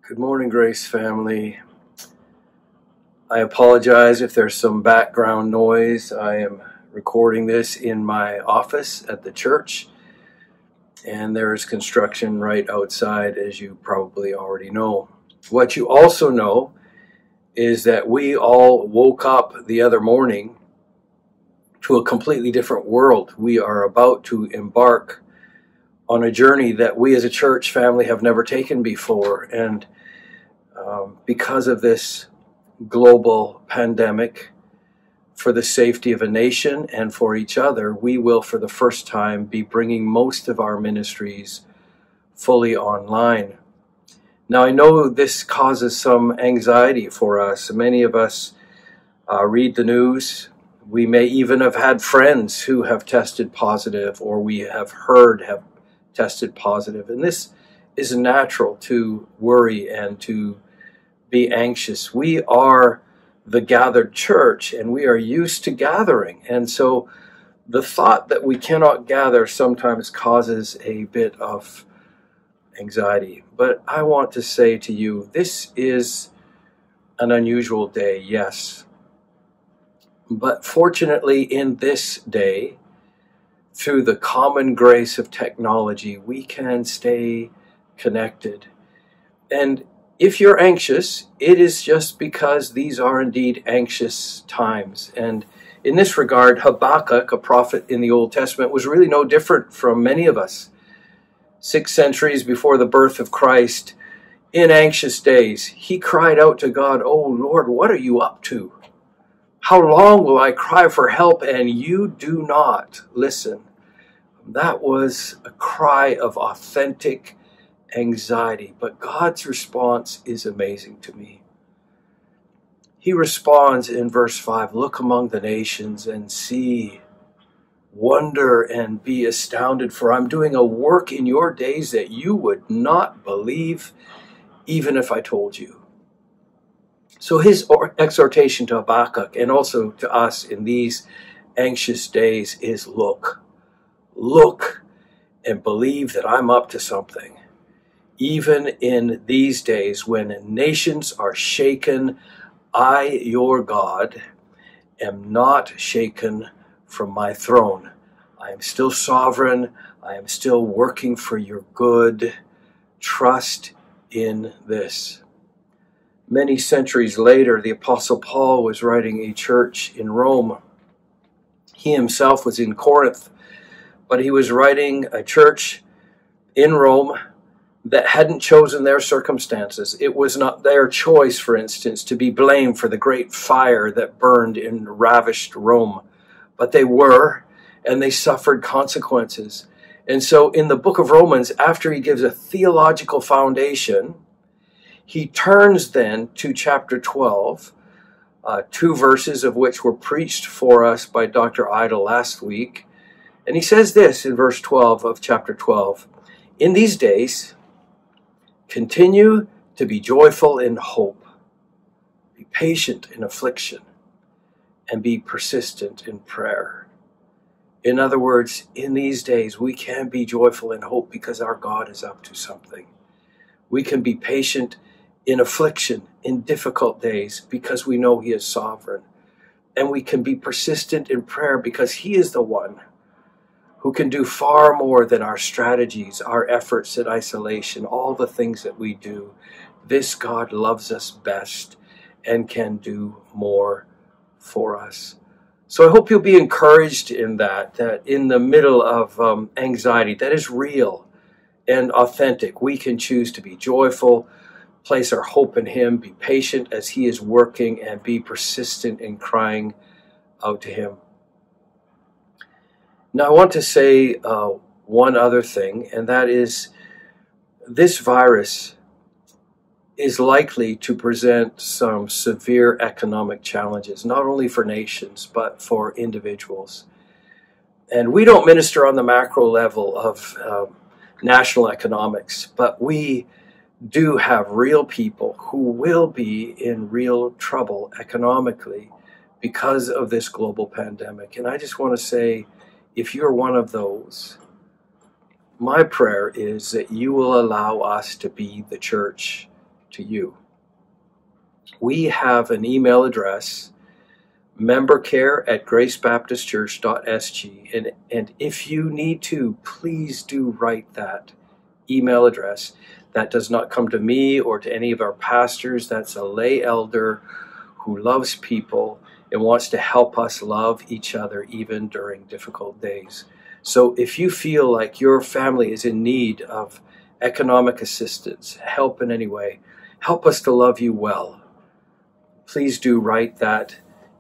Good morning, Grace family. I apologize if there's some background noise. I am recording this in my office at the church, and there is construction right outside, as you probably already know. What you also know is that we all woke up the other morning to a completely different world. We are about to embark on a journey that we as a church family have never taken before, and because of this global pandemic, for the safety of a nation and for each other, we will for the first time be bringing most of our ministries fully online. Now, I know this causes some anxiety for us. Many of us read the news. We may even have had friends who have tested positive, or we have heard have tested positive. And this is natural to worry and to be anxious. We are the gathered church, and we are used to gathering. And so the thought that we cannot gather sometimes causes a bit of anxiety. But I want to say to you, this is an unusual day, yes. But fortunately, in this day, through the common grace of technology, we can stay connected. And if you're anxious, it is just because these are indeed anxious times. And in this regard, Habakkuk, a prophet in the Old Testament, was really no different from many of us. 6 centuries before the birth of Christ, in anxious days, he cried out to God, "Oh Lord, what are you up to? How long will I cry for help and you do not listen?" That was a cry of authentic anxiety, but God's response is amazing to me. He responds in verse 5, "Look among the nations and see, wonder and be astounded, for I'm doing a work in your days that you would not believe, even if I told you." So his exhortation to Habakkuk and also to us in these anxious days is look and believe that I'm up to something. Even in these days when nations are shaken, I, your God, am not shaken from my throne. I am still sovereign. I am still working for your good. Trust in this. Many centuries later, the Apostle Paul was writing a church in Rome. He himself was in Corinth, but he was writing a church in Rome that hadn't chosen their circumstances. It was not their choice, for instance, to be blamed for the great fire that burned and ravished Rome. But they were, and they suffered consequences. And so in the book of Romans, after he gives a theological foundation, he turns then to chapter 12, 2 verses of which were preached for us by Dr. Ida last week. And he says this in verse 12 of chapter 12, "In these days, continue to be joyful in hope, be patient in affliction, and be persistent in prayer." In other words, in these days, we can be joyful in hope because our God is up to something. We can be patient in affliction, in difficult days, because we know he is sovereign. And we can be persistent in prayer because he is the one who can do far more than our strategies, our efforts at isolation, all the things that we do. This God loves us best and can do more for us. So I hope you'll be encouraged in that in the middle of anxiety that is real and authentic, we can choose to be joyful, place our hope in him, be patient as he is working, and be persistent in crying out to him. Now, I want to say one other thing, and that is this virus is likely to present some severe economic challenges, not only for nations, but for individuals. And we don't minister on the macro level of national economics, but we do have real people who will be in real trouble economically because of this global pandemic. And I just want to say, if you're one of those, my prayer is that you will allow us to be the church to you. We have an email address, membercare@gracebaptistchurch.sg, and if you need to, please do write that email address. That does not come to me or to any of our pastors. That's a lay elder who loves people and wants to help us love each other even during difficult days. So if you feel like your family is in need of economic assistance, help in any way, help us to love you well, please do write that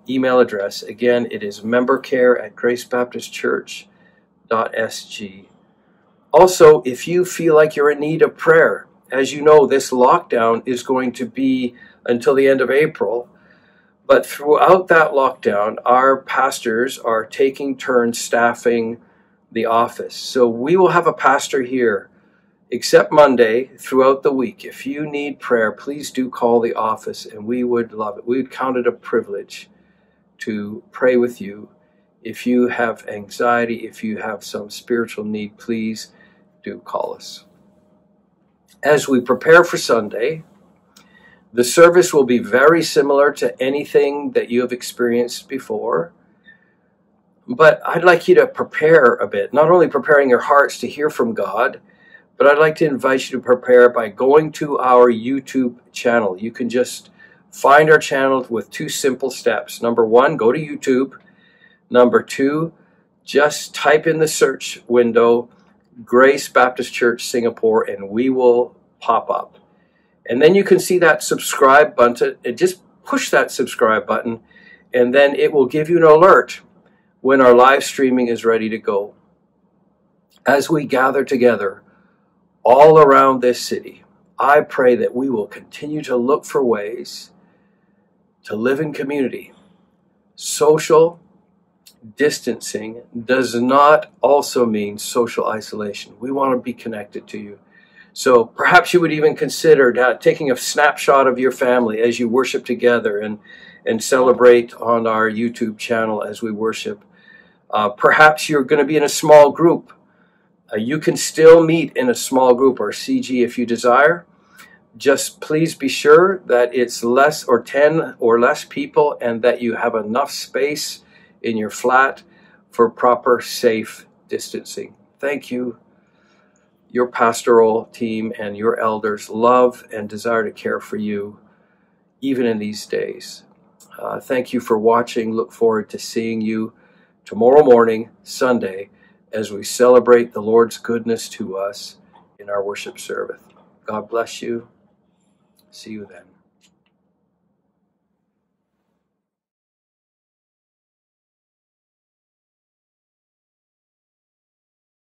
email address. Again, it is membercare@gracebaptistchurch.sg. Also, if you feel like you're in need of prayer, as you know, this lockdown is going to be until the end of April. But throughout that lockdown, our pastors are taking turns staffing the office. So we will have a pastor here, except Monday, throughout the week. If you need prayer, please do call the office, and we would love it. We would count it a privilege to pray with you. If you have anxiety, if you have some spiritual need, please do call us. As we prepare for Sunday, the service will be very similar to anything that you have experienced before. But I'd like you to prepare a bit, not only preparing your hearts to hear from God, but I'd like to invite you to prepare by going to our YouTube channel. You can just find our channel with 2 simple steps. Number 1, go to YouTube. Number 2, just type in the search window, Grace Baptist Church Singapore, and we will pop up. And then you can see that subscribe button. Just push that subscribe button, and then it will give you an alert when our live streaming is ready to go. As we gather together all around this city, I pray that we will continue to look for ways to live in community. Social distancing does not also mean social isolation. We want to be connected to you. So perhaps you would even consider taking a snapshot of your family as you worship together and celebrate on our YouTube channel as we worship. Perhaps you're going to be in a small group. You can still meet in a small group or CG if you desire. Just please be sure that it's less or 10 or less people and that you have enough space in your flat for proper safe distancing. Thank you. Your pastoral team and your elders love and desire to care for you even in these days. Thank you for watching. Look forward to seeing you tomorrow morning, Sunday, as we celebrate the Lord's goodness to us in our worship service. God bless you. See you then.